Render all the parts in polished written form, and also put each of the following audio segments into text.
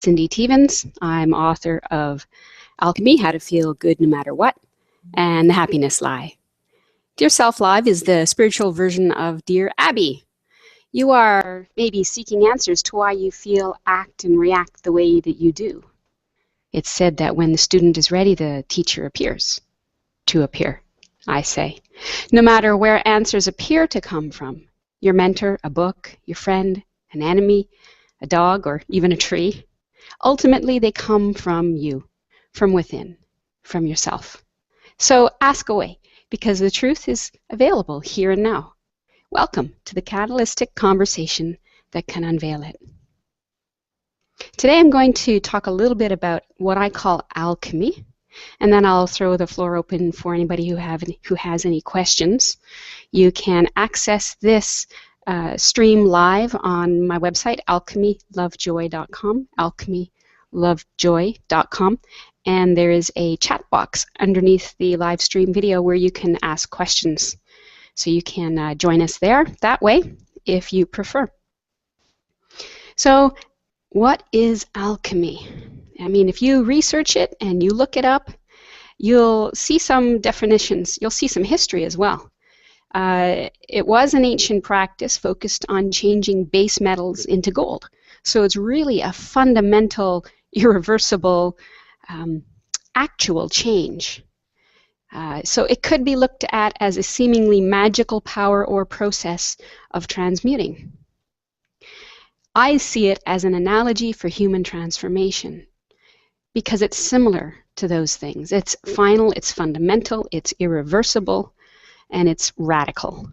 Cindy Teevens. I'm author of Alchemy, How to Feel Good No Matter What, and The Happiness Lie. Dear Self Live is the spiritual version of Dear Abby. You are maybe seeking answers to why you feel, act, and react the way that you do. It's said that when the student is ready, the teacher appears to appear, I say. No matter where answers appear to come from, your mentor, a book, your friend, an enemy, a dog, or even a tree, ultimately they come from you, from within, from yourself. So ask away, because the truth is available here and now. Welcome to the catalytic conversation that can unveil it. Today I'm going to talk a little bit about what I call alchemy, and then I'll throw the floor open for anybody who has any questions. You can access this stream live on my website, alchemylovejoy.com, alchemylovejoy.com, and there is a chat box underneath the live stream video where you can ask questions. So you can join us there that way if you prefer. So what is alchemy? I mean, if you research it and you look it up, you'll see some definitions. You'll see some history as well. It was an ancient practice focused on changing base metals into gold. So it's really a fundamental, irreversible, actual change. So it could be looked at as a seemingly magical power or process of transmuting. I see it as an analogy for human transformation because it's similar to those things. It's final, it's fundamental, it's irreversible, and it's radical.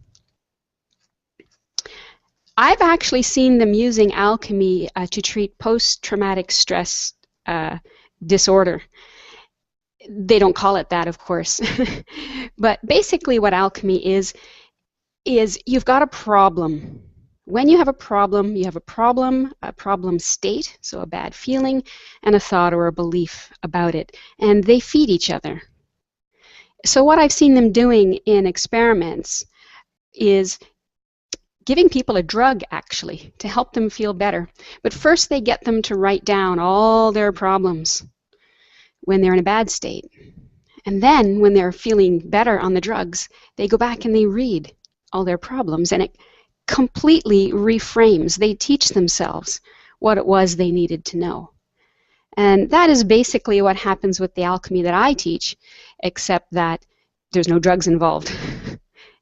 I've actually seen them using alchemy to treat post-traumatic stress disorder. They don't call it that, of course. But basically what alchemy is you've got a problem. When you have a problem, you have a problem state, so a bad feeling, and a thought or a belief about it. And they feed each other. So what I've seen them doing in experiments is giving people a drug, actually, to help them feel better. But first they get them to write down all their problems when they're in a bad state. And then when they're feeling better on the drugs, they go back and they read all their problems, and it completely reframes. They teach themselves what it was they needed to know. And that is basically what happens with the alchemy that I teach, except that there's no drugs involved.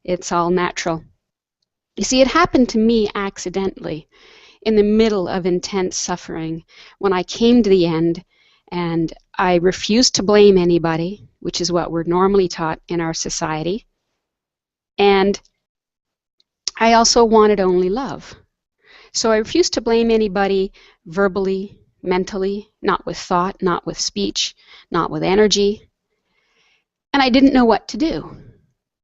It's all natural. You see, it happened to me accidentally in the middle of intense suffering when I came to the end and I refused to blame anybody, which is what we're normally taught in our society. And I also wanted only love. So I refused to blame anybody verbally, mentally, not with thought, not with speech, not with energy. And I didn't know what to do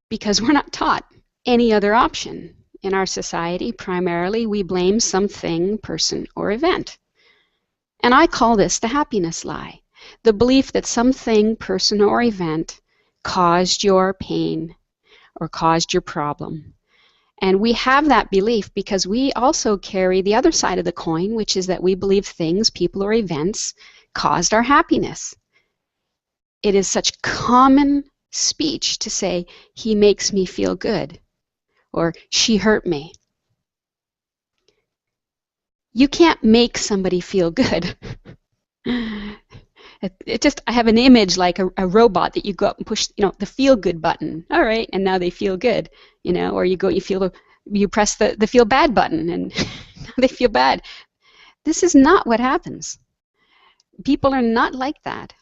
because we're not taught any other option. In our society, primarily, we blame something, person, or event. And I call this the happiness lie, the belief that something, person, or event caused your pain or caused your problem. And we have that belief because we also carry the other side of the coin, which is that we believe things, people, or events caused our happiness. It is such common speech to say, he makes me feel good, or she hurt me. You can't make somebody feel good. I have an image like a robot that you go up and push, the feel good button. All right, and now they feel good, or you press the feel bad button and now they feel bad. This is not what happens. People are not like that.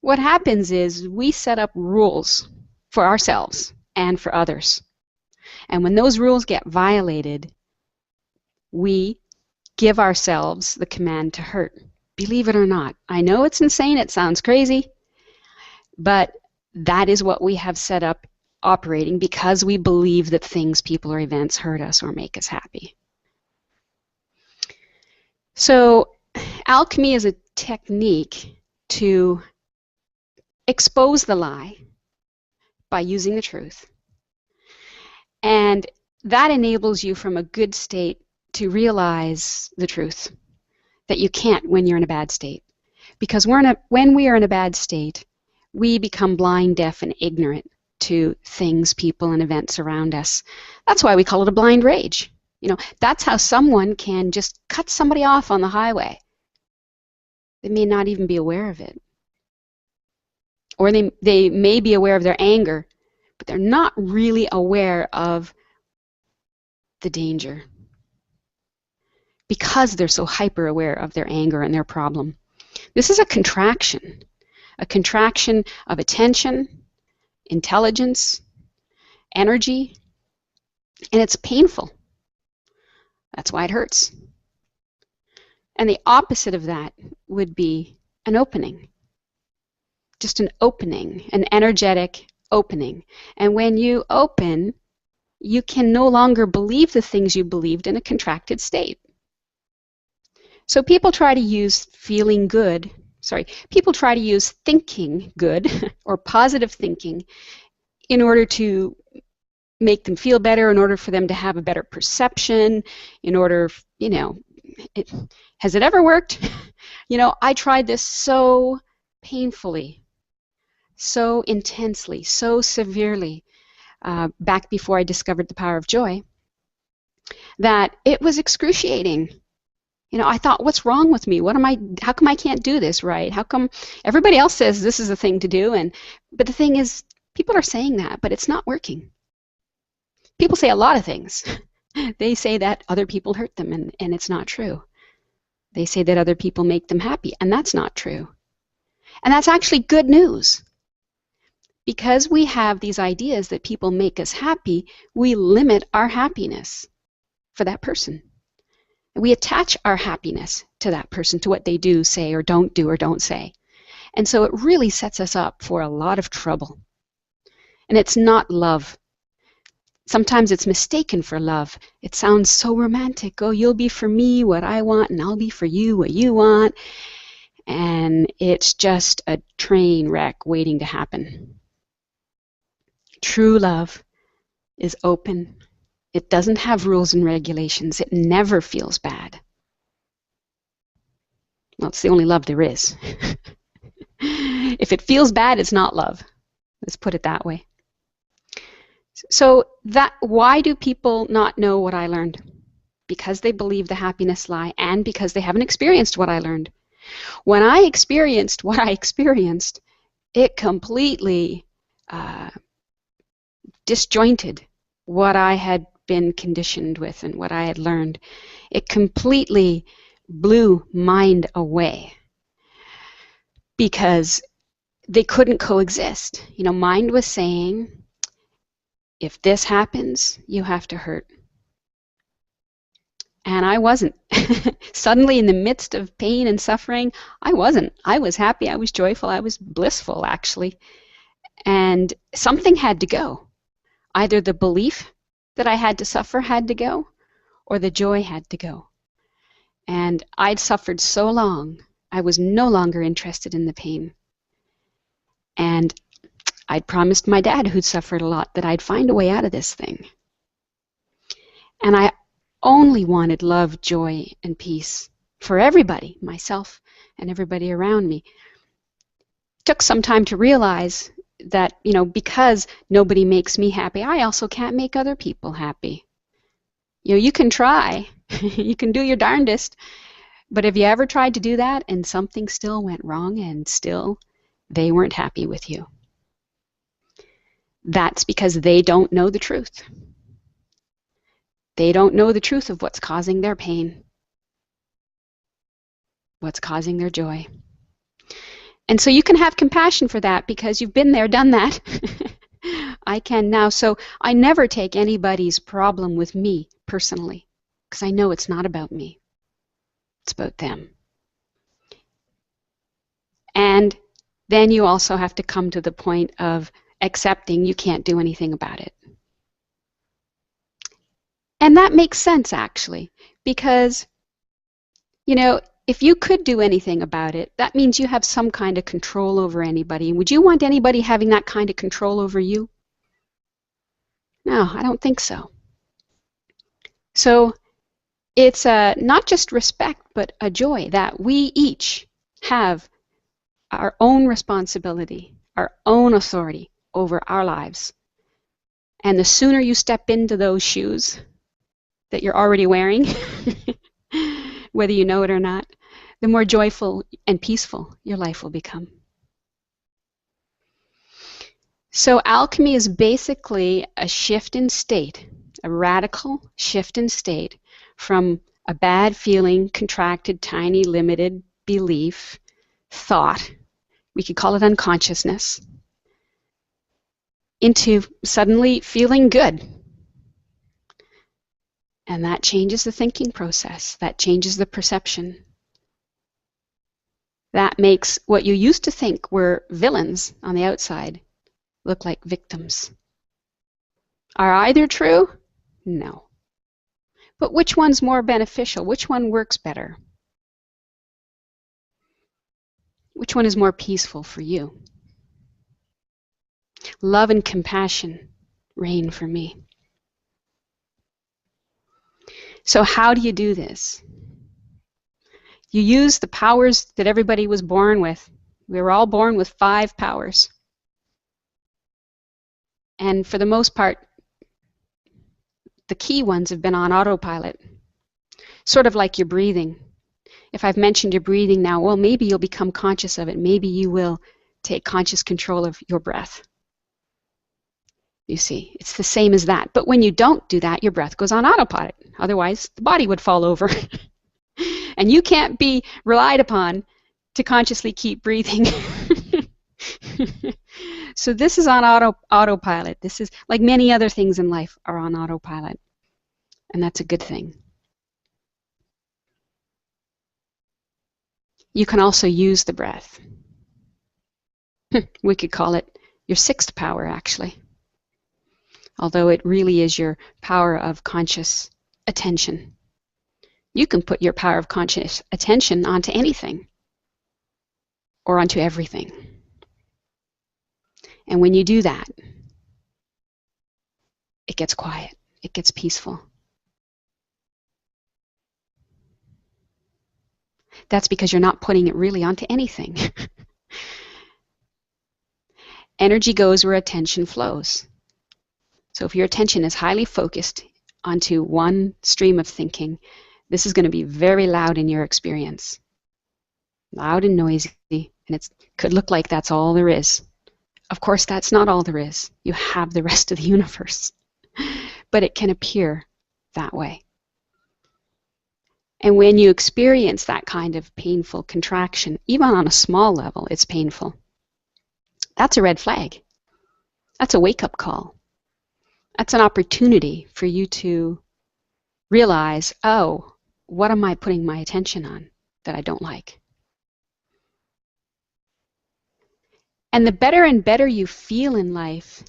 What happens is we set up rules for ourselves and for others. And when those rules get violated, we give ourselves the command to hurt. Believe it or not. I know it's insane, it sounds crazy, but that is what we have set up operating because we believe that things, people, or events hurt us or make us happy. So alchemy is a technique to expose the lie by using the truth. And that enables you from a good state to realize the truth, that you can't when you're in a bad state. Because when we are in a bad state, we become blind, deaf, and ignorant to things, people, and events around us. That's why we call it a blind rage. That's how someone can just cut somebody off on the highway. They may not even be aware of it. Or they may be aware of their anger, but they're not really aware of the danger because they're so hyper aware of their anger and their problem. This is a contraction of attention, intelligence, energy, and it's painful. That's why it hurts. And the opposite of that would be an opening. Just an opening, an energetic opening. And when you open, you can no longer believe the things you believed in a contracted state. So people try to use thinking good or positive thinking in order to make them feel better, in order for them to have a better perception, has it ever worked? I tried this so painfully, so intensely, so severely back before I discovered the power of joy that it was excruciating. I thought, what's wrong with me? How come I can't do this right? How come everybody else says this is the thing to do? But the thing is, people are saying that, but it's not working. People say a lot of things. They say that other people hurt them, and it's not true. They say that other people make them happy, and that's not true. And that's actually good news. Because we have these ideas that people make us happy, we limit our happiness for that person. We attach our happiness to that person, to what they do, say, or don't say. And so it really sets us up for a lot of trouble. And it's not love. Sometimes it's mistaken for love. It sounds so romantic. Oh, you'll be for me what I want, and I'll be for you what you want. And it's just a train wreck waiting to happen. True love is open. It doesn't have rules and regulations. It never feels bad. Well, it's the only love there is. If it feels bad, it's not love. Let's put it that way. So why do people not know what I learned? Because they believe the happiness lie, and because they haven't experienced what I learned. When I experienced what I experienced, it completely disjointed what I had been conditioned with and what I had learned. It completely blew mind away because they couldn't coexist. Mind was saying, if this happens, you have to hurt. And I wasn't. Suddenly, in the midst of pain and suffering, I wasn't. I was happy, I was joyful, I was blissful, actually. And something had to go. Either the belief that I had to suffer had to go, or the joy had to go. And I'd suffered so long, I was no longer interested in the pain. And I'd promised my dad, who'd suffered a lot, that I'd find a way out of this thing. And I only wanted love, joy, and peace for everybody, myself and everybody around me. It took some time to realize that, because nobody makes me happy, I also can't make other people happy. You can try, you can do your darndest, but have you ever tried to do that and something still went wrong and still they weren't happy with you? That's because they don't know the truth. They don't know the truth of what's causing their pain, what's causing their joy. And so you can have compassion for that because you've been there, done that. I can now. So I never take anybody's problem with me personally because I know it's not about me. It's about them. And then you also have to come to the point of accepting you can't do anything about it. And that makes sense, actually, because, if you could do anything about it, that means you have some kind of control over anybody. Would you want anybody having that kind of control over you? No, I don't think so. So It's not just respect, but a joy that we each have our own responsibility, our own authority over our lives. And the sooner you step into those shoes that you're already wearing, whether you know it or not, the more joyful and peaceful your life will become. So alchemy is basically a shift in state, a radical shift in state from a bad feeling, contracted, tiny, limited belief, thought, we could call it unconsciousness, into suddenly feeling good. And that changes the thinking process. That changes the perception. That makes what you used to think were villains on the outside look like victims. Are either true? No. But which one's more beneficial? Which one works better? Which one is more peaceful for you? Love and compassion reign for me. So how do you do this? You use the powers that everybody was born with. We were all born with 5 powers. And for the most part, the key ones have been on autopilot. Sort of like your breathing. If I've mentioned your breathing now, well, maybe you'll become conscious of it. Maybe you will take conscious control of your breath. You see, it's the same as that. But when you don't do that, your breath goes on autopilot. Otherwise, the body would fall over. And you can't be relied upon to consciously keep breathing. So this is on autopilot. This is like many other things in life are on autopilot. And that's a good thing. You can also use the breath. We could call it your 6th power, actually. Although it really is your power of conscious attention. You can put your power of conscious attention onto anything or onto everything. And when you do that, it gets quiet, it gets peaceful. That's because you're not putting it really onto anything. Energy goes where attention flows. So if your attention is highly focused onto one stream of thinking, this is going to be very loud in your experience. Loud and noisy, and it could look like that's all there is. Of course, that's not all there is. You have the rest of the universe. But it can appear that way. And when you experience that kind of painful contraction, even on a small level, it's painful. That's a red flag. That's a wake-up call. That's an opportunity for you to realize, oh, what am I putting my attention on that I don't like? And the better and better you feel in life,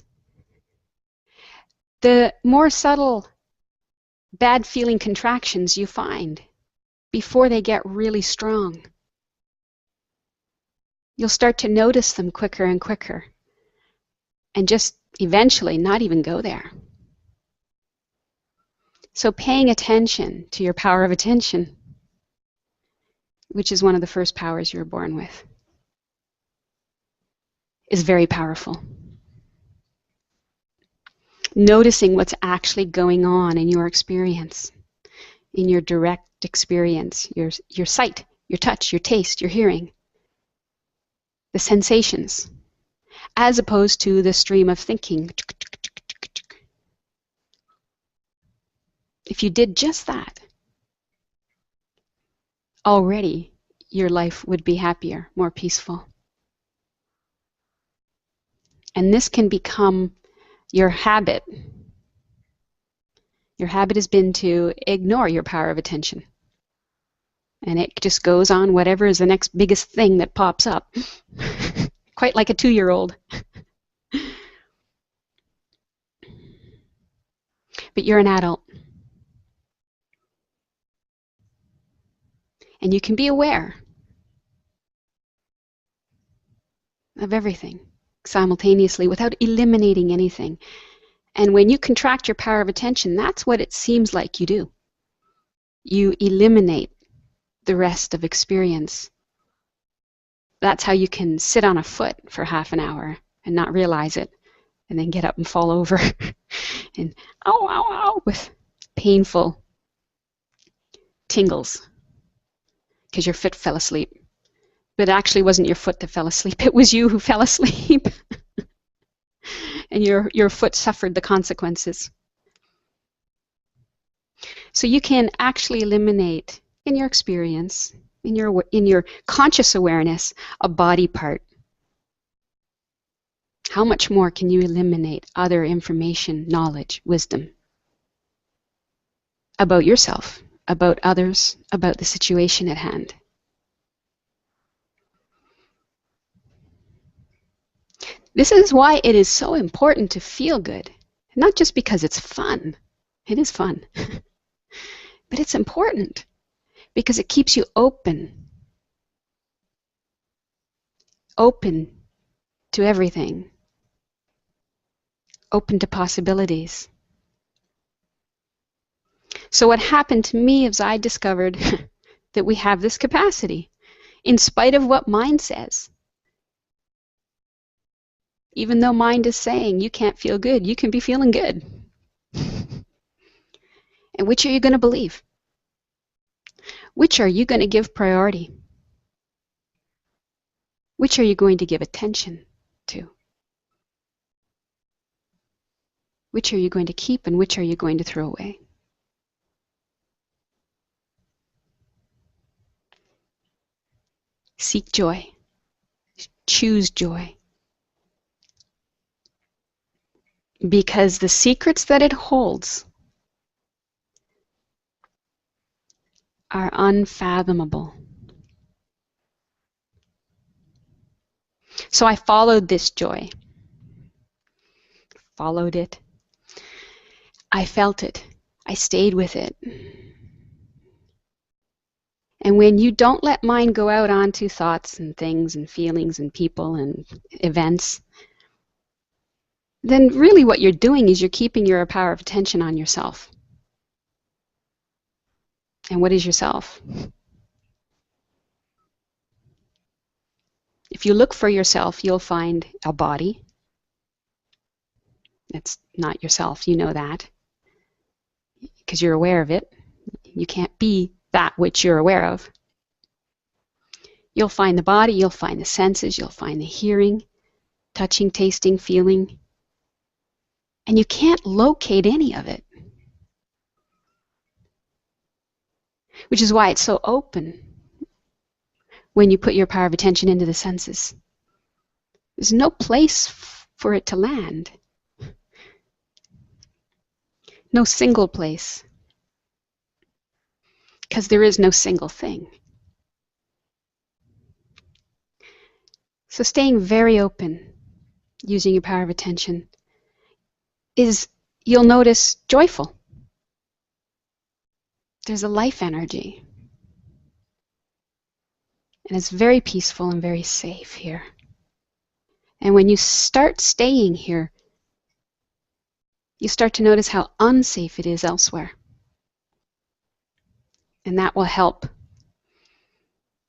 the more subtle bad feeling contractions you find before they get really strong. You'll start to notice them quicker and quicker and just eventually not even go there. So paying attention to your power of attention, which is one of the first powers you were born with, is very powerful. Noticing what's actually going on in your experience, in your direct experience, your sight, your touch, your taste, your hearing, the sensations, as opposed to the stream of thinking. If you did just that, already your life would be happier, more peaceful. And this can become your habit. Your habit has been to ignore your power of attention. And it just goes on whatever is the next biggest thing that pops up. Quite like a 2-year-old. But you're an adult. And you can be aware of everything simultaneously without eliminating anything. And when you contract your power of attention, that's what it seems like you do. You eliminate the rest of experience. That's how you can sit on a foot for half an hour and not realize it, and then get up and fall over and ow, ow, ow, with painful tingles because your foot fell asleep. But it actually wasn't your foot that fell asleep. It was you who fell asleep. And your foot suffered the consequences. So you can actually eliminate in your experience, in your conscious awareness, a body part. How much more can you eliminate other information, knowledge, wisdom about yourself, about others, about the situation at hand? This is why it is so important to feel good, not just because it's fun. It is fun. But it's important because it keeps you open to everything, open to possibilities. So what happened to me is I discovered that we have this capacity, in spite of what mind says. Even though mind is saying you can't feel good, you can be feeling good. And which are you going to believe? Which are you going to give priority? Which are you going to give attention to? Which are you going to keep and which are you going to throw away? Seek joy. Choose joy. Because the secrets that it holds are unfathomable. So I followed this joy. Followed it. I felt it. I stayed with it. And when you don't let mind go out onto thoughts and things and feelings and people and events, then really what you're doing is you're keeping your power of attention on yourself. And what is yourself? If you look for yourself, you'll find a body. It's not yourself, you know that, because you're aware of it. You can't be that which you're aware of. You'll find the body, you'll find the senses, you'll find the hearing, touching, tasting, feeling. And you can't locate any of it. Which is why it's so open when you put your power of attention into the senses. There's no place for it to land. No single place. Because there is no single thing. So staying very open, using your power of attention, is, you'll notice, joyful. There's a life energy. And it's very peaceful and very safe here. And when you start staying here, you start to notice how unsafe it is elsewhere. And that will help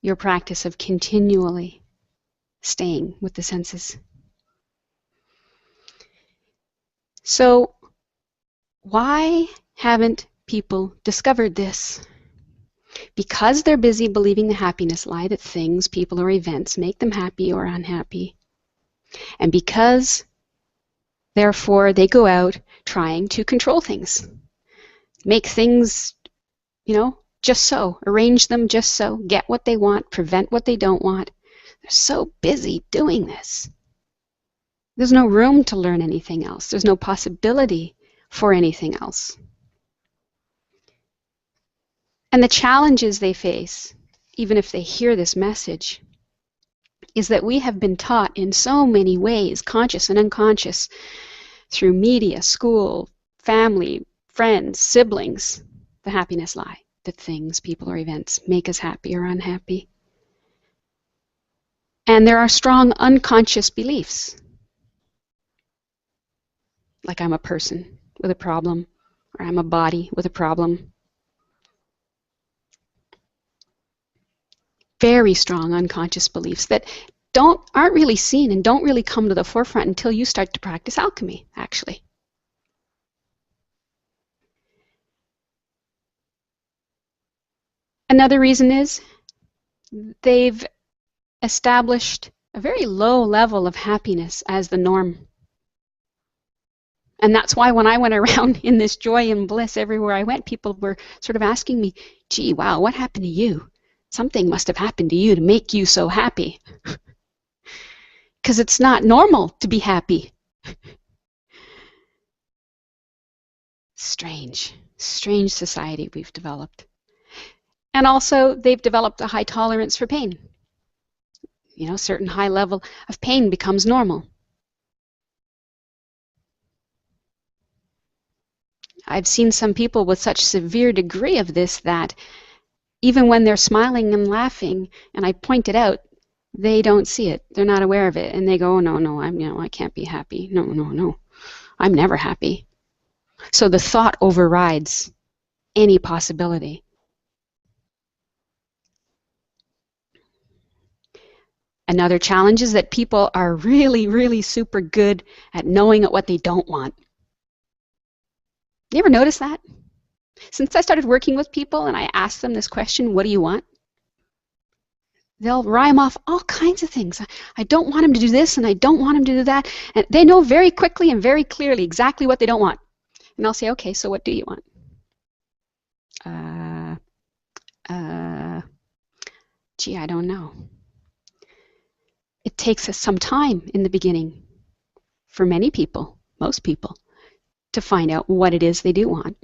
your practice of continually staying with the senses. So, why haven't people discovered this? Because they're busy believing the happiness lie that things, people, or events make them happy or unhappy. And because, therefore, they go out trying to control things. Make things, just so. Arrange them just so. Get what they want. Prevent what they don't want. They're so busy doing this. There's no room to learn anything else. There's no possibility for anything else. And the challenges they face, even if they hear this message, is that we have been taught in so many ways, conscious and unconscious, through media, school, family, friends, siblings, the happiness lie, that things, people, or events make us happy or unhappy. And there are strong unconscious beliefs, like I'm a person with a problem, or I'm a body with a problem. very strong unconscious beliefs that aren't really seen and don't really come to the forefront until you start to practice alchemy, actually. Another reason is they've established a very low level of happiness as the norm. And that's why when I went around in this joy and bliss everywhere I went, people were sort of asking me, gee, wow, what happened to you? Something must have happened to you to make you so happy. Because it's not normal to be happy. Strange society we've developed. And also, they've developed a high tolerance for pain. You know, a certain high level of pain becomes normal. I've seen some people with such severe degree of this that even when they're smiling and laughing, and I point it out, they don't see it. They're not aware of it, and they go, "Oh, no, I can't be happy. No, I'm never happy." So the thought overrides any possibility. Another challenge is that people are really, really super good at knowing what they don't want. You ever notice that? Since I started working with people and I ask them this question, what do you want? They'll rhyme off all kinds of things. I don't want him to do this and I don't want him to do that. And they know very quickly and very clearly exactly what they don't want. And I'll say, okay, so what do you want? Gee, I don't know. It takes us some time in the beginning, for many people, most people, to find out what it is they do want.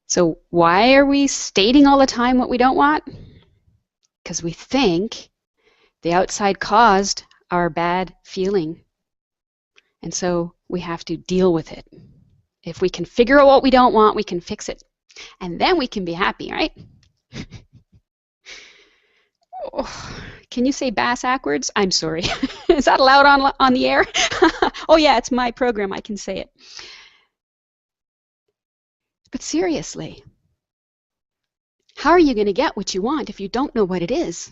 So why are we stating all the time what we don't want? Because we think the outside caused our bad feeling. And so we have to deal with it. If we can figure out what we don't want, we can fix it. And then we can be happy, right? Oh, can you say bass backwards? I'm sorry. Is that allowed on the air? Oh yeah, it's my program. I can say it. But seriously, how are you going to get what you want if you don't know what it is?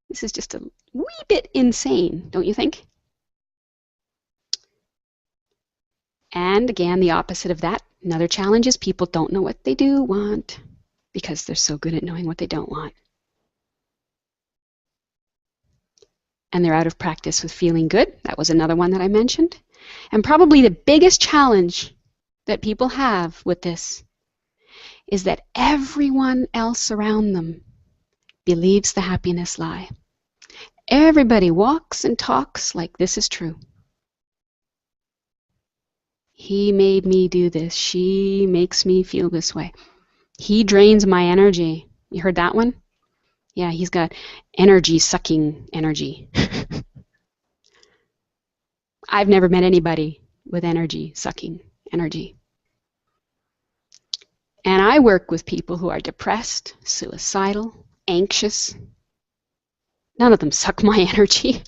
This is just a wee bit insane, don't you think? And again, the opposite of that, another challenge is people don't know what they do want because they're so good at knowing what they don't want. And they're out of practice with feeling good. That was another one that I mentioned. And probably the biggest challenge that people have with this is that everyone else around them believes the happiness lie. Everybody walks and talks like this is true. He made me do this. She makes me feel this way. He drains my energy. You heard that one? Yeah, he's got energy-sucking energy. I've never met anybody with energy-sucking energy. And I work with people who are depressed, suicidal, anxious. None of them suck my energy.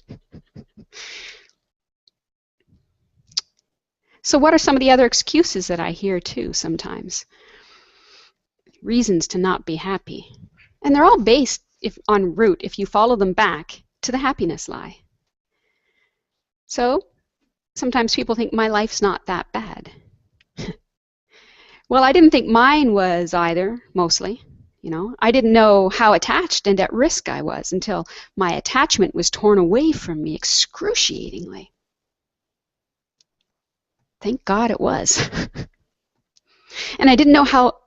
So what are some of the other excuses that I hear too sometimes? Reasons to not be happy. And they're all based on root, if you follow them back, to the happiness lie. So sometimes people think my life's not that bad. Well, I didn't think mine was either, mostly. You know, I didn't know how attached and at risk I was until my attachment was torn away from me excruciatingly. Thank God it was. And I didn't know how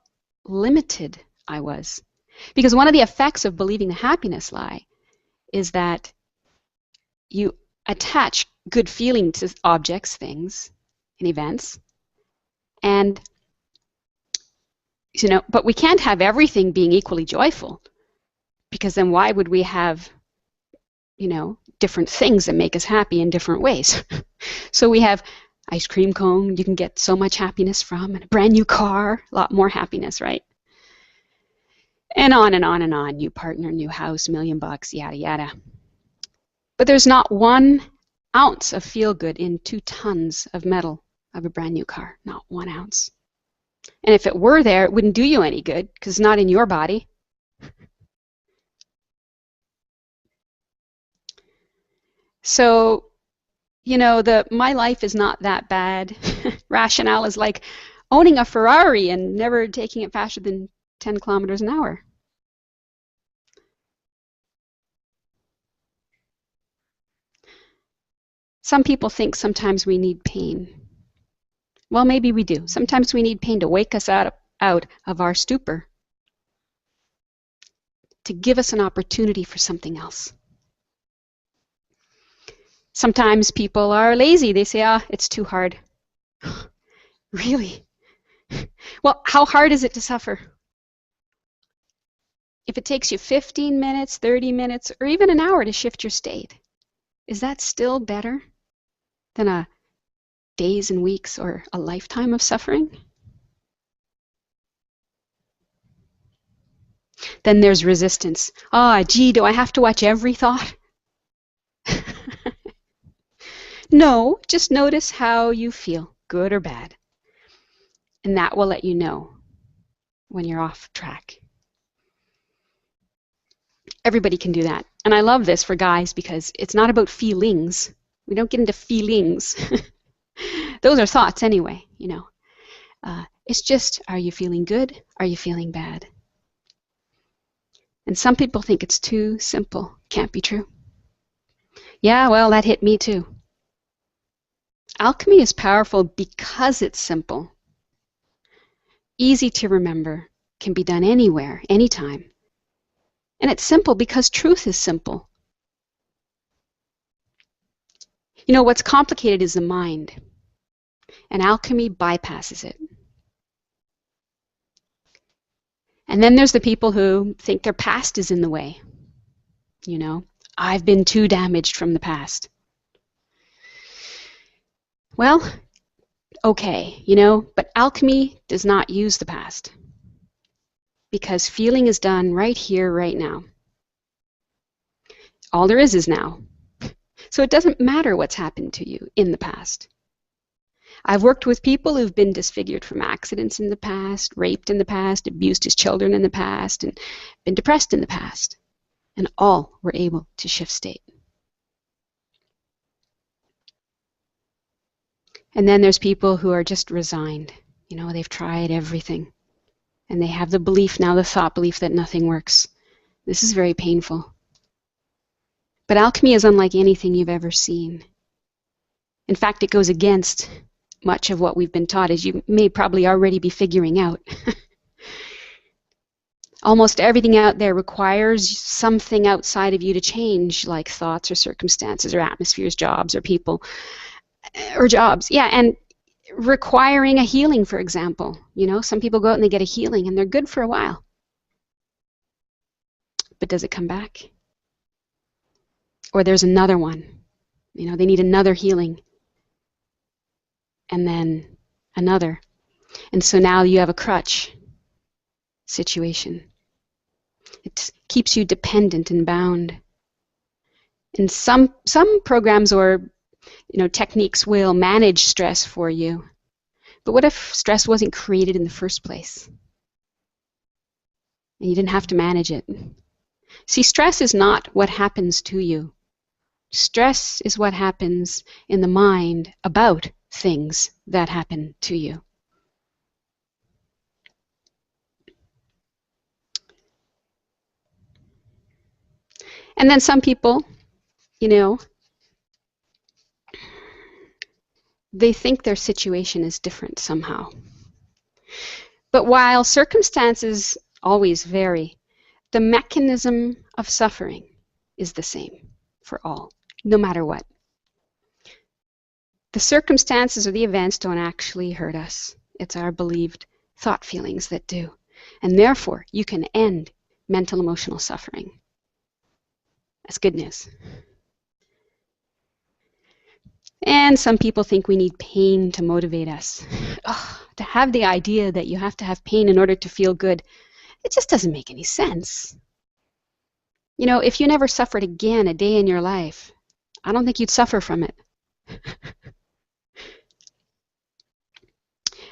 limited I was. Because one of the effects of believing the happiness lie is that you attach good feeling to objects, things, and events. And, you know, but we can't have everything being equally joyful. Because then why would we have, you know, different things that make us happy in different ways? So we have ice cream cone you can get so much happiness from, and a brand new car, a lot more happiness, right? And on and on and on. New partner, new house, $1 million, yada, yada. But there's not 1 ounce of feel-good in 2 tons of metal of a brand new car. Not 1 ounce. And if it were there, it wouldn't do you any good because it's not in your body. So, you know, my life is not that bad rationale is like owning a Ferrari and never taking it faster than 10 kilometers an hour. Some people think sometimes we need pain. Well, maybe we do. Sometimes we need pain to wake us out of our stupor, to give us an opportunity for something else. Sometimes people are lazy. They say, it's too hard. Really? Well, how hard is it to suffer? If it takes you 15 minutes, 30 minutes, or even an hour to shift your state, is that still better than a days and weeks or a lifetime of suffering? Then there's resistance. Gee, do I have to watch every thought? No, just notice how you feel, good or bad. And that will let you know when you're off track. Everybody can do that. And I love this for guys because it's not about feelings. We don't get into feelings. Those are thoughts anyway, you know. It's just, are you feeling good? Are you feeling bad? And some people think it's too simple. Can't be true. Yeah, well, that hit me too. Alchemy is powerful because it's simple. Easy to remember, can be done anywhere, anytime. And it's simple because truth is simple. You know, what's complicated is the mind, and alchemy bypasses it. And then there's the people who think their past is in the way. You know, I've been too damaged from the past. Well, okay, you know, but alchemy does not use the past because feeling is done right here, right now. All there is now. So it doesn't matter what's happened to you in the past. I've worked with people who've been disfigured from accidents in the past, raped in the past, abused his children in the past, and been depressed in the past. And all were able to shift state. And then there's people who are just resigned. You know, they've tried everything. And they have the belief now, the thought belief that nothing works. This is very painful. But alchemy is unlike anything you've ever seen. In fact, it goes against much of what we've been taught, as you may probably already be figuring out. Almost everything out there requires something outside of you to change, like thoughts or circumstances or atmospheres, jobs or people, or jobs. Yeah, and requiring a healing, for example. You know, some people go out and they get a healing and they're good for a while. But does it come back? Or there's another one. You know, they need another healing. And then another. And so now you have a crutch situation. It keeps you dependent and bound. And some programs or techniques will manage stress for you. But what if stress wasn't created in the first place? And you didn't have to manage it. See, stress is not what happens to you. Stress is what happens in the mind about things that happen to you. And then some people, they think their situation is different somehow. But while circumstances always vary, the mechanism of suffering is the same for all, no matter what. The circumstances or the events don't actually hurt us. It's our believed thought feelings that do. And therefore, you can end mental emotional suffering. That's good news. And some people think we need pain to motivate us. To have the idea that you have to have pain in order to feel good, it just doesn't make any sense. If you never suffered again a day in your life, I don't think you'd suffer from it.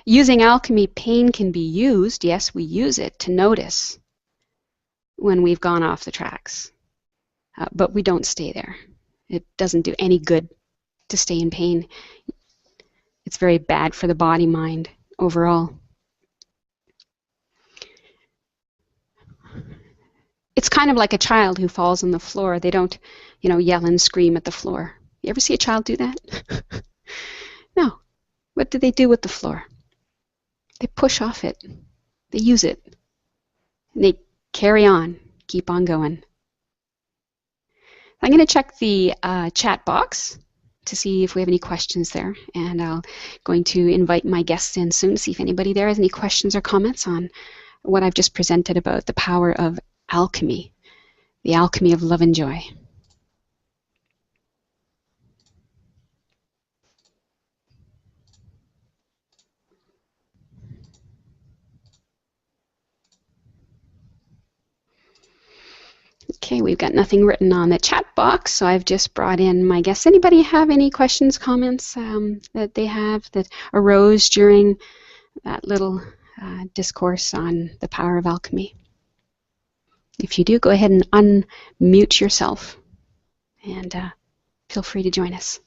Using alchemy, pain can be used, yes, we use it to notice when we've gone off the tracks, but we don't stay there. It doesn't do any good to stay in pain. It's very bad for the body, mind overall. It's kind of like a child who falls on the floor. They don't, yell and scream at the floor. You ever see a child do that? No. What do they do with the floor? They push off it. They use it. And they carry on, keep on going. I'm going to check the chat box to see if we have any questions there. And I'm going to invite my guests in soon to see if anybody there has any questions or comments on what I've just presented about the power of alchemy, the alchemy of love and joy. Okay, we've got nothing written on the chat box, so I've just brought in my guests. Anybody have any questions, comments that they have that arose during that little discourse on the power of alchemy? If you do, go ahead and unmute yourself and feel free to join us.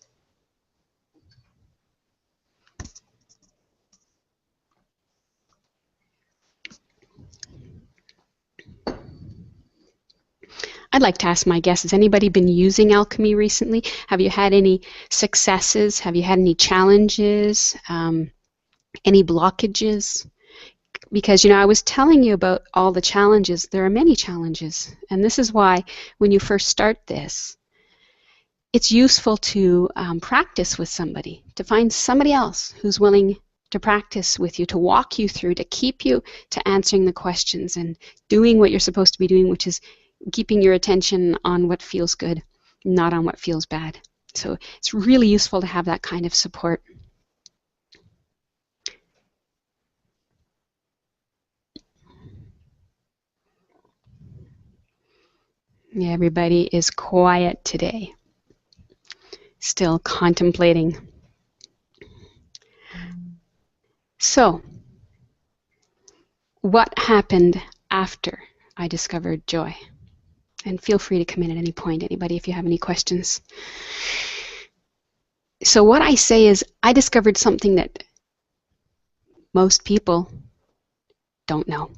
I'd like to ask my guests, has anybody been using alchemy recently? Have you had any successes? Have you had any challenges? Any blockages? Because, I was telling you about all the challenges. There are many challenges. And this is why when you first start this, it's useful to practice with somebody, to find somebody else who's willing to practice with you, to walk you through, to keep you to answering the questions and doing what you're supposed to be doing, which is keeping your attention on what feels good, not on what feels bad. So it's really useful to have that kind of support. Yeah, everybody is quiet today, still contemplating. So, what happened after I discovered joy? And feel free to come in at any point, anybody, if you have any questions. So what I say is I discovered something that most people don't know.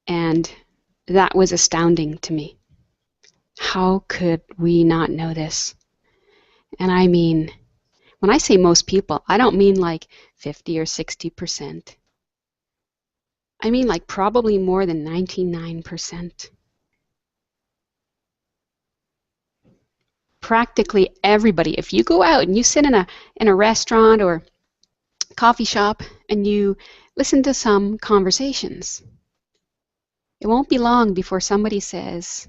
And that was astounding to me. How could we not know this? And I mean, when I say most people, I don't mean like 50 or 60%. I mean like probably more than 99%. Practically everybody, if you go out and you sit in a restaurant or coffee shop and you listen to some conversations, it won't be long before somebody says,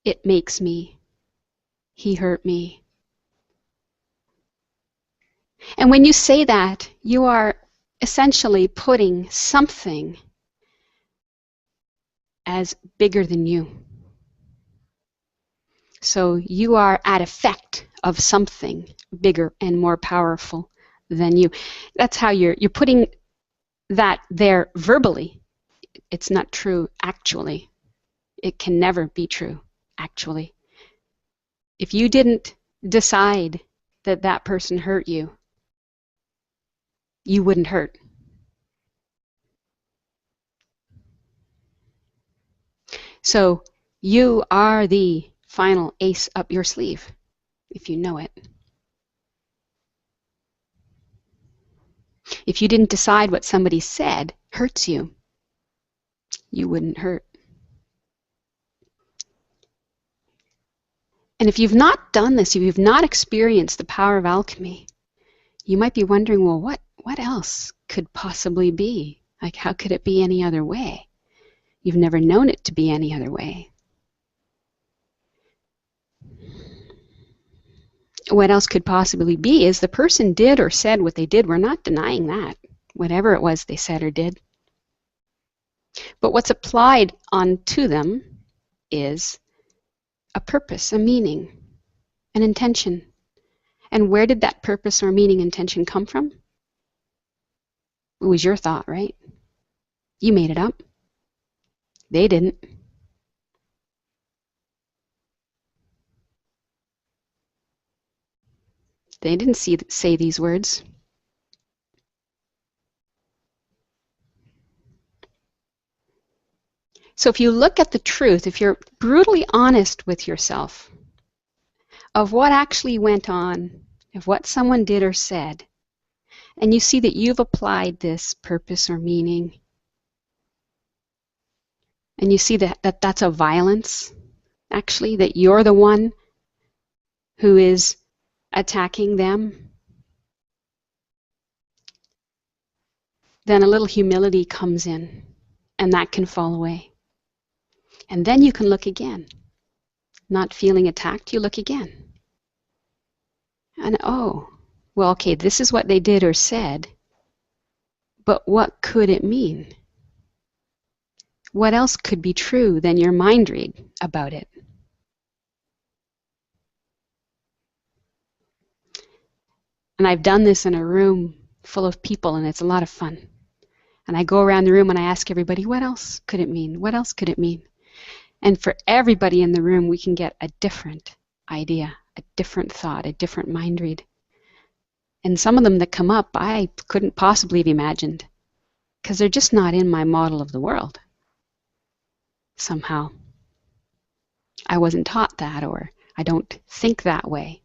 "It makes me," "He hurt me." And when you say that, you are essentially putting something as bigger than you. So you are at effect of something bigger and more powerful than you. That's how you're putting that there verbally. It's not true actually. It can never be true actually. If you didn't decide that that person hurt you, you wouldn't hurt. So you are the final ace up your sleeve, if you know it. If you didn't decide what somebody said hurts you, you wouldn't hurt. And if you've not done this, if you've not experienced the power of alchemy, you might be wondering, well, what else could possibly be? Like, how could it be any other way? You've never known it to be any other way. What else could possibly be is the person did or said what they did. We're not denying that, whatever it was they said or did. But what's applied onto them is a purpose, a meaning, an intention. And where did that purpose or meaning, intention come from? It was your thought, right? You made it up. They didn't. They didn't say these words. So if you look at the truth, if you're brutally honest with yourself of what actually went on, of what someone did or said, and you see that you've applied this purpose or meaning, and you see that that's a violence, actually, that you're the one who is attacking them, then a little humility comes in, and that can fall away. And then you can look again. Not feeling attacked, you look again. And oh, well, okay, this is what they did or said, but what could it mean? What else could be true than your mind read about it? And I've done this in a room full of people, and it's a lot of fun. And I go around the room and I ask everybody, what else could it mean? What else could it mean? And for everybody in the room, we can get a different idea, a different thought, a different mind read. And some of them that come up, I couldn't possibly have imagined, because they're just not in my model of the world. Somehow. I wasn't taught that, or I don't think that way.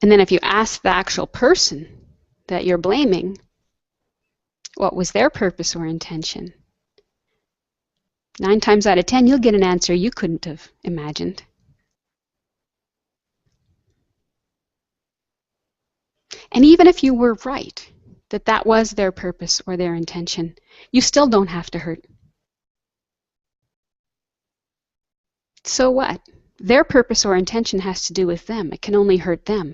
And then if you ask the actual person that you're blaming, what was their purpose or intention? 9 times out of 10, you'll get an answer you couldn't have imagined. And even if you were right, that that was their purpose or their intention, you still don't have to hurt. So what? Their purpose or intention has to do with them. It can only hurt them.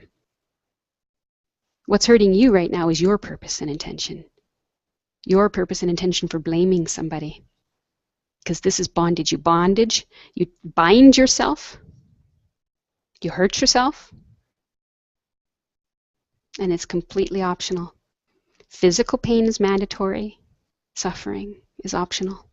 What's hurting you right now is your purpose and intention. Your purpose and intention for blaming somebody. Because this is bondage. You bind yourself. You hurt yourself. And it's completely optional. Physical pain is mandatory. Suffering is optional.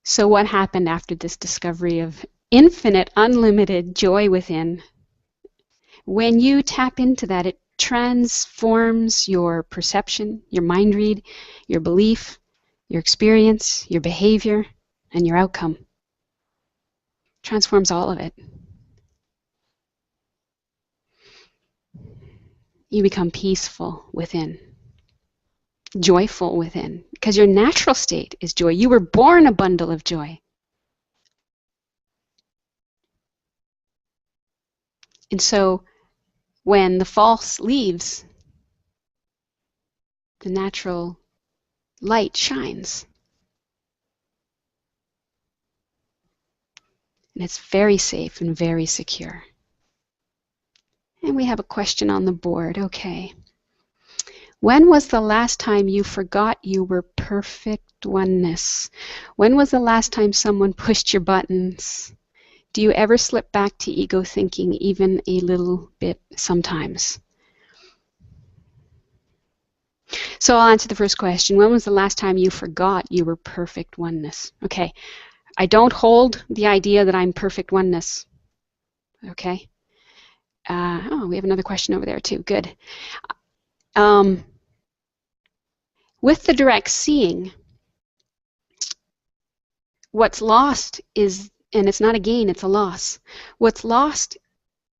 So what happened after this discovery of infinite, unlimited joy within? When you tap into that, it transforms your perception, your mind read, your belief, your experience, your behavior, and your outcome. Transforms all of it. You become peaceful within, joyful within, because your natural state is joy. You were born a bundle of joy. And so when the false leaves, the natural light shines. And it's very safe and very secure. And we have a question on the board. Okay. When was the last time you forgot you were perfect oneness? When was the last time someone pushed your buttons? Do you ever slip back to ego thinking even a little bit sometimes? So I'll answer the first question. When was the last time you forgot you were perfect oneness? Okay. I don't hold the idea that I'm perfect oneness. Okay. Oh, we have another question over there too. Good. With the direct seeing, what's lost is, and it's not a gain, it's a loss. What's lost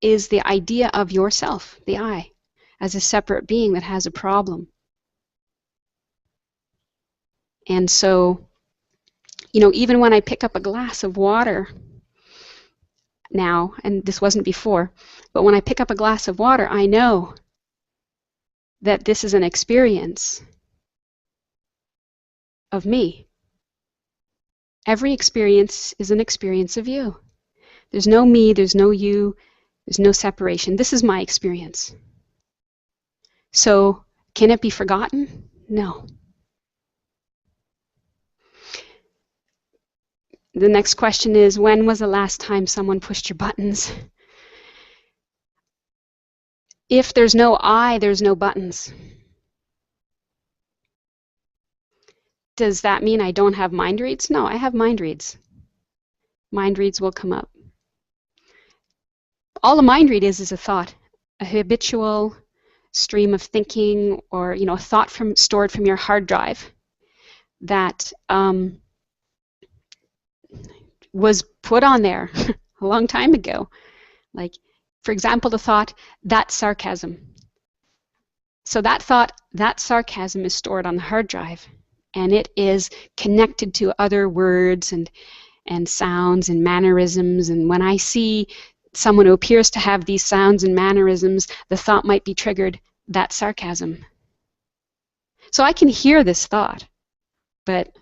is the idea of yourself, the I, as a separate being that has a problem. And so, you know, even when I pick up a glass of water now, and this wasn't before, but when I pick up a glass of water, I know that this is an experience of me. Every experience is an experience of you. There's no me, there's no you, there's no separation. This is my experience. So, can it be forgotten? No. The next question is, when was the last time someone pushed your buttons? If there's no I, there's no buttons. Does that mean I don't have mind reads? No, I have mind reads. Mind reads will come up. All a mind read is a thought, a habitual stream of thinking, or a thought stored from your hard drive that was put on there a long time ago. Like, for example, the thought, that's sarcasm. So that thought, that sarcasm is stored on the hard drive, and it is connected to other words and sounds and mannerisms. And when I see someone who appears to have these sounds and mannerisms, the thought might be triggered, that's sarcasm. So I can hear this thought, but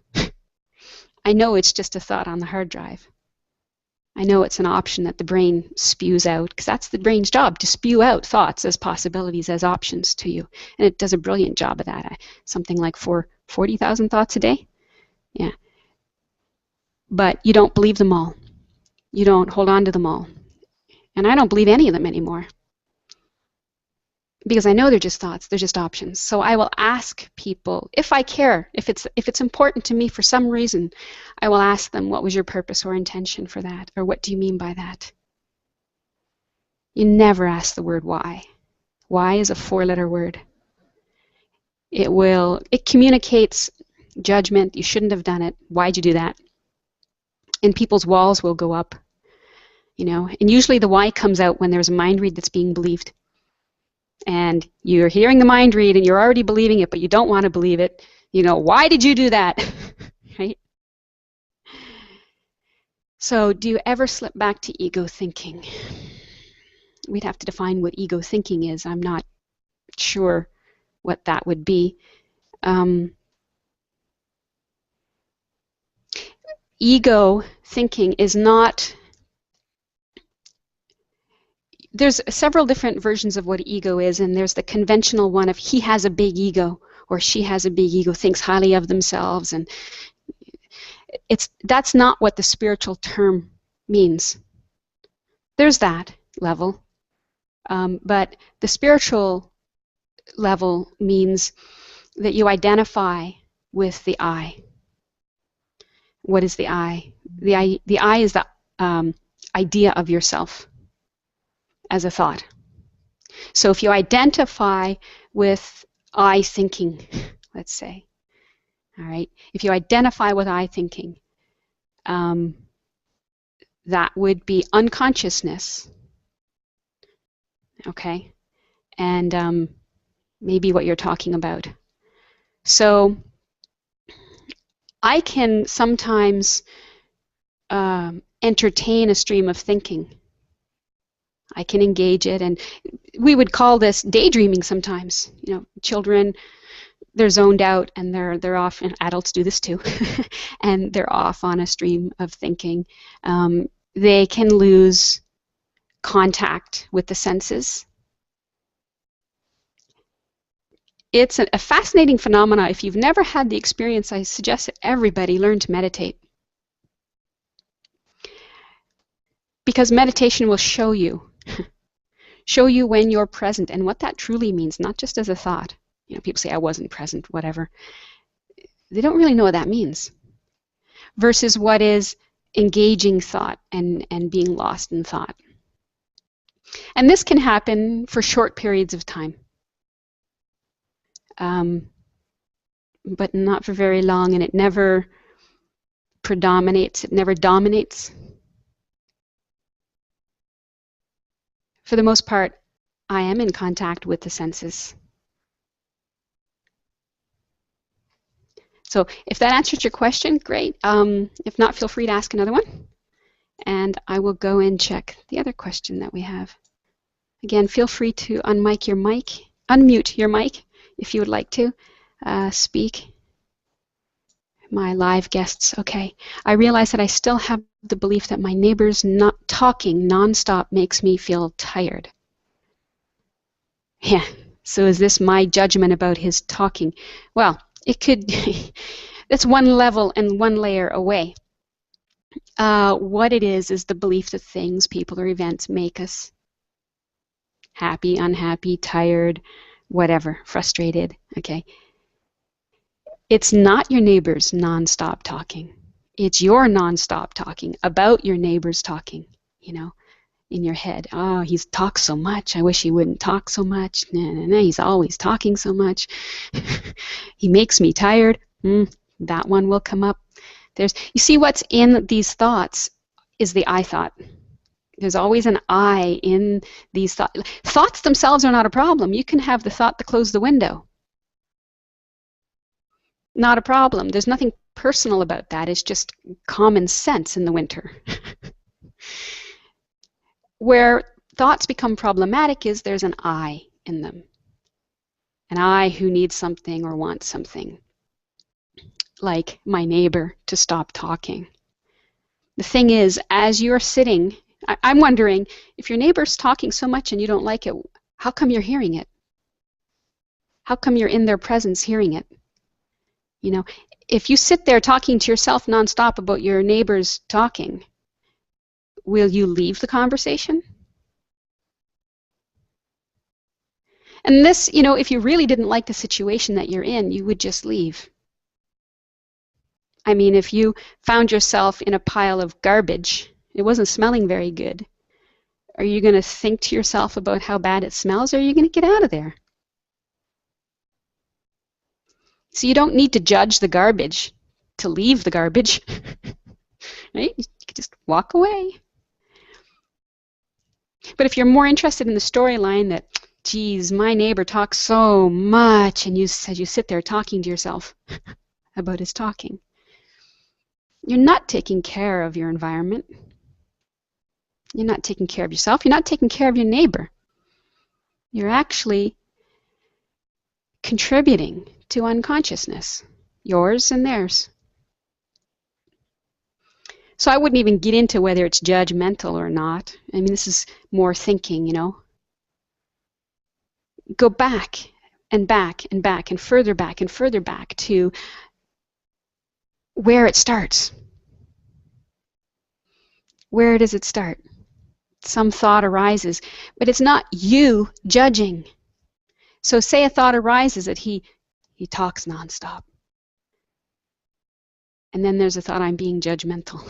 I know it's just a thought on the hard drive. I know it's an option that the brain spews out, because that's the brain's job, to spew out thoughts as possibilities, as options to you. And it does a brilliant job of that. Something like 40,000 thoughts a day. Yeah. But you don't believe them all. You don't hold on to them all. And I don't believe any of them anymore, because I know they're just thoughts, they're just options. So I will ask people, if I care, if it's important to me for some reason, I will ask them, what was your purpose or intention for that? Or what do you mean by that? You never ask the word why. Why is a 4-letter word. It communicates judgment. You shouldn't have done it. Why'd you do that? And people's walls will go up, and usually the why comes out when there's a mind read that's being believed. And you're hearing the mind read and you're already believing it, but you don't want to believe it. Why did you do that? Right? So do you ever slip back to ego thinking? We'd have to define what ego thinking is. I'm not sure what that would be. Ego thinking is not... There's several different versions of what ego is, and there's the conventional one of he has a big ego or she has a big ego, thinks highly of themselves, and that's not what the spiritual term means. There's that level, but the spiritual level means that you identify with the I. What is the I? The I is the idea of yourself as a thought. So if you identify with I thinking, let's say, all right, if you identify with I thinking, that would be unconsciousness, okay, and maybe what you're talking about. So I can sometimes entertain a stream of thinking. I can engage it, and we would call this daydreaming sometimes. Children, they're zoned out and they're off, and adults do this too, and they're off on a stream of thinking. They can lose contact with the senses. It's a fascinating phenomenon. If you've never had the experience, I suggest that everybody learn to meditate, because meditation will show you when you're present and what that truly means, not just as a thought. People say, I wasn't present, whatever. They don't really know what that means, versus what is engaging thought and being lost in thought. And this can happen for short periods of time, but not for very long, and it never predominates, it never dominates. For the most part, I am in contact with the senses. So if that answers your question, great. If not, feel free to ask another one, and I will go and check the other question that we have. Again, feel free to unmute your mic if you would like to speak. My live guests. Okay. I realize that I still have the belief that my neighbor's not talking nonstop makes me feel tired. Yeah. So is this my judgment about his talking? Well, it could. That's one level and one layer away. What it is the belief that things, people, or events make us happy, unhappy, tired, whatever, frustrated. Okay. It's not your neighbor's nonstop talking. It's your nonstop talking about your neighbor's talking, you know, in your head. Oh, he talks so much. I wish he wouldn't talk so much. Nah, nah, nah. He's always talking so much. He makes me tired. That one will come up. You see, what's in these thoughts is the I thought. There's always an I in these thoughts. Thoughts themselves are not a problem. You can have the thought to close the window. Not a problem. There's nothing personal about that. It's just common sense in the winter. Where thoughts become problematic is there's an I in them. An I who needs something or wants something. Like my neighbor to stop talking. The thing is, as you're sitting, I'm wondering, if your neighbor's talking so much and you don't like it, how come you're hearing it? How come you're in their presence hearing it? You know, if you sit there talking to yourself nonstop about your neighbor's talking, will you leave the conversation? And this, you know, if you really didn't like the situation that you're in, you would just leave. I mean, if you found yourself in a pile of garbage, it wasn't smelling very good, are you going to think to yourself about how bad it smells, or are you going to get out of there? So you don't need to judge the garbage to leave the garbage, right? You can just walk away. But if you're more interested in the storyline that, geez, my neighbor talks so much, and you sit there talking to yourself about his talking, you're not taking care of your environment. You're not taking care of yourself. You're not taking care of your neighbor. You're actually contributing to unconsciousness, yours and theirs. So I wouldn't even get into whether it's judgmental or not. I mean, this is more thinking, you know. Go back and back and back and further back to where it starts. Where does it start? Some thought arises, but it's not you judging. So say a thought arises that he talks nonstop. And then there's a thought, I'm being judgmental.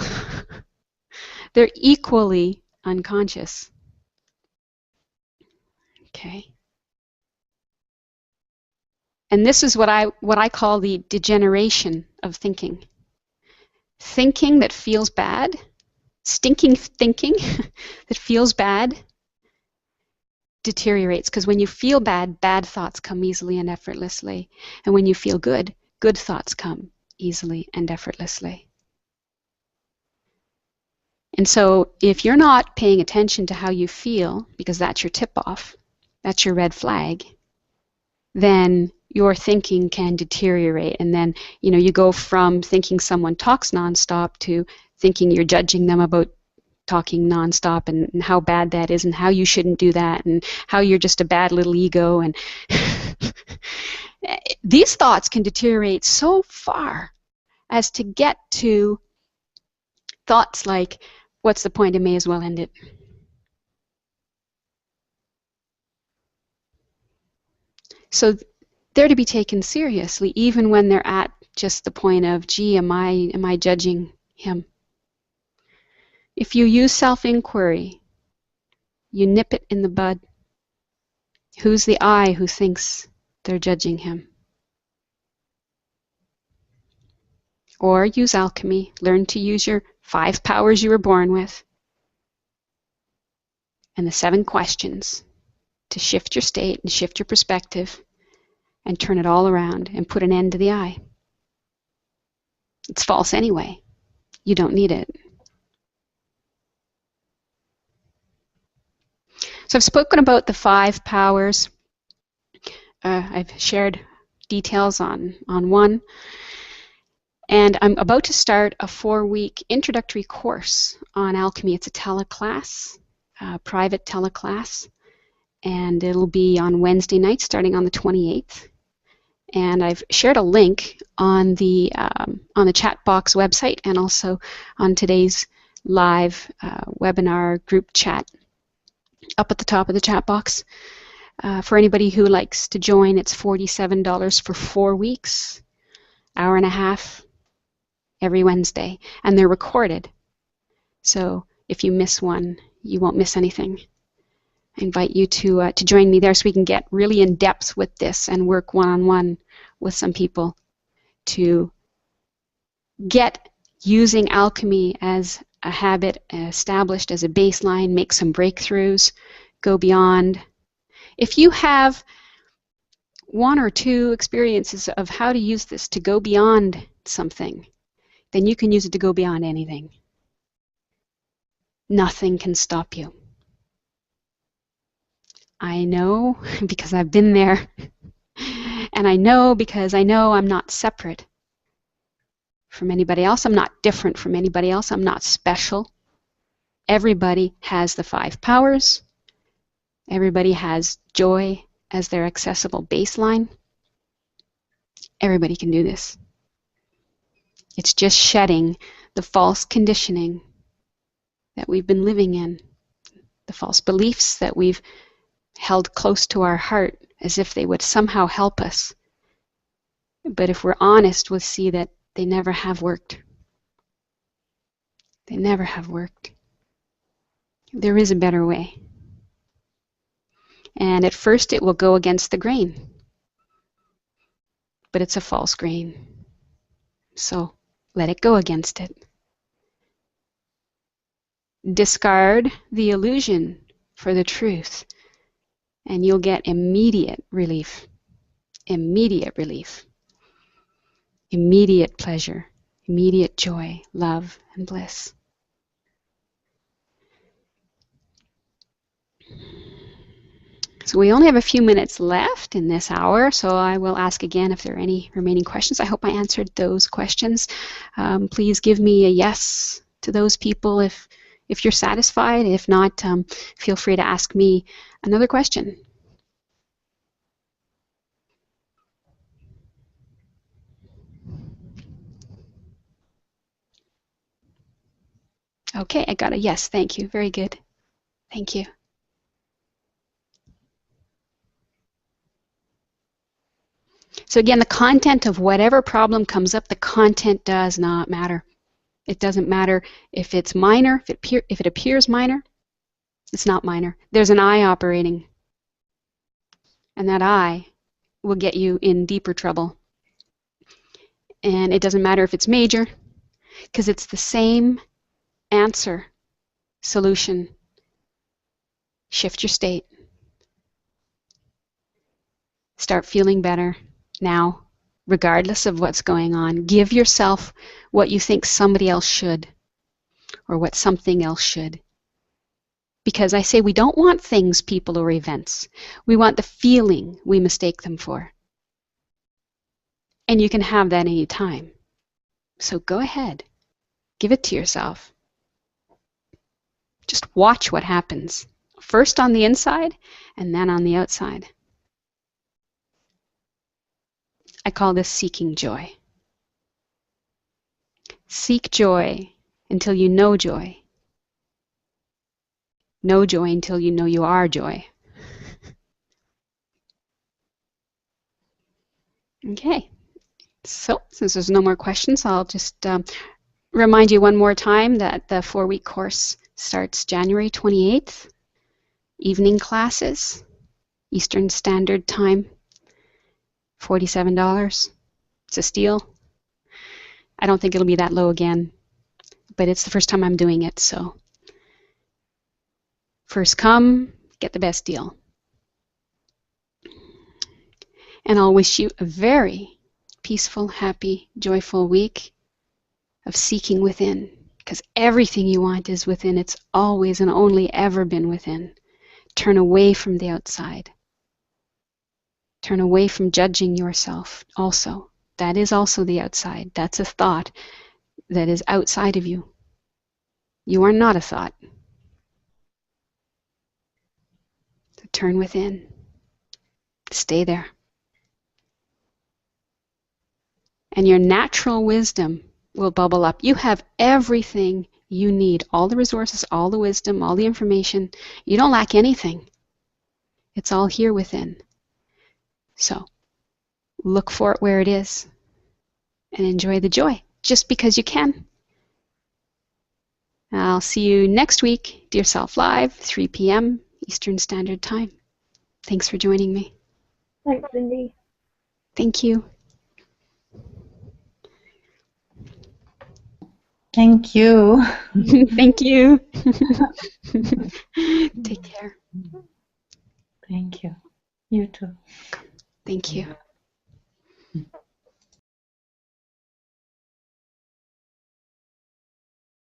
They're equally unconscious. Okay. And this is what I call the degeneration of thinking. Thinking that feels bad, stinking thinking that feels bad, deteriorates, because when you feel bad, bad thoughts come easily and effortlessly. And when you feel good, good thoughts come easily and effortlessly. And so if you're not paying attention to how you feel, because that's your tip-off, that's your red flag, then your thinking can deteriorate. And then, you know, you go from thinking someone talks nonstop to thinking you're judging them about talking nonstop and how bad that is and how you shouldn't do that and how you're just a bad little ego. And these thoughts can deteriorate so far as to get to thoughts like, what's the point? I may as well end it. So they're to be taken seriously, even when they're at just the point of, gee, am I judging him? If you use self-inquiry, you nip it in the bud. Who's the I who thinks they're judging him? Or use alchemy. Learn to use your 5 powers you were born with and the 7 questions to shift your state and shift your perspective and turn it all around and put an end to the I. It's false anyway. You don't need it. So I've spoken about the 5 powers. I've shared details on one. And I'm about to start a 4-week introductory course on alchemy. It's a teleclass, a private teleclass. And it'll be on Wednesday night starting on the 28th. And I've shared a link on the chat box website and also on today's live webinar group chat up at the top of the chat box. For anybody who likes to join, it's $47 for 4 weeks. hour and a half every Wednesday, and they're recorded. So if you miss one, you won't miss anything. I invite you to join me there so we can get really in depth with this and work one-on-one with some people to get using alchemy as a habit established as a baseline, make some breakthroughs, go beyond. If you have one or two experiences of how to use this to go beyond something, then you can use it to go beyond anything. Nothing can stop you. I know because I've been there. And I know because I know I'm not separate from anybody else. I'm not different from anybody else. I'm not special. Everybody has the 5 powers. Everybody has joy as their accessible baseline. Everybody can do this. It's just shedding the false conditioning that we've been living in, the false beliefs that we've held close to our heart as if they would somehow help us. But if we're honest, we'll see that they never have worked. They never have worked. There is a better way. And at first it will go against the grain. But it's a false grain. So let it go against it. Discard the illusion for the truth, and you'll get immediate relief. Immediate relief. Immediate pleasure. Immediate joy, love, and bliss. So we only have a few minutes left in this hour, so I will ask again if there are any remaining questions. I hope I answered those questions. Please give me a yes to those people if you're satisfied. If not, feel free to ask me another question. Okay, I got a yes. Thank you. Very good. Thank you. So again, the content of whatever problem comes up, the content does not matter. It doesn't matter if it's minor, if it appears minor, it's not minor. There's an I operating, and that I will get you in deeper trouble. And it doesn't matter if it's major, because it's the same answer, solution. Shift your state. Start feeling better now, regardless of what's going on. Give yourself what you think somebody else should, or what something else should. Because I say we don't want things, people, or events. We want the feeling we mistake them for. And you can have that any time. So go ahead. Give it to yourself. Just watch what happens. First on the inside, and then on the outside. I call this seeking joy. Seek joy until you know joy. Know joy until you know you are joy. Okay, so since there's no more questions, I'll just remind you one more time that the 4-week course starts January 28th. Evening classes, Eastern Standard Time, $47. It's a steal. I don't think it'll be that low again, but it's the first time I'm doing it, so first come, get the best deal. And I'll wish you a very peaceful, happy, joyful week of seeking within, because everything you want is within. It's always and only ever been within. Turn away from the outside. Turn away from judging yourself also. That is also the outside. That's a thought that is outside of you. You are not a thought. So turn within. Stay there. And your natural wisdom will bubble up. You have everything you need. All the resources, all the wisdom, all the information. You don't lack anything. It's all here within. So look for it where it is and enjoy the joy just because you can. I'll see you next week, Dear Self Live, 3 p.m. Eastern Standard Time. Thanks for joining me. Thanks, Cindy. Thank you. Thank you. Thank you. Take care. Thank you. You too. Thank you.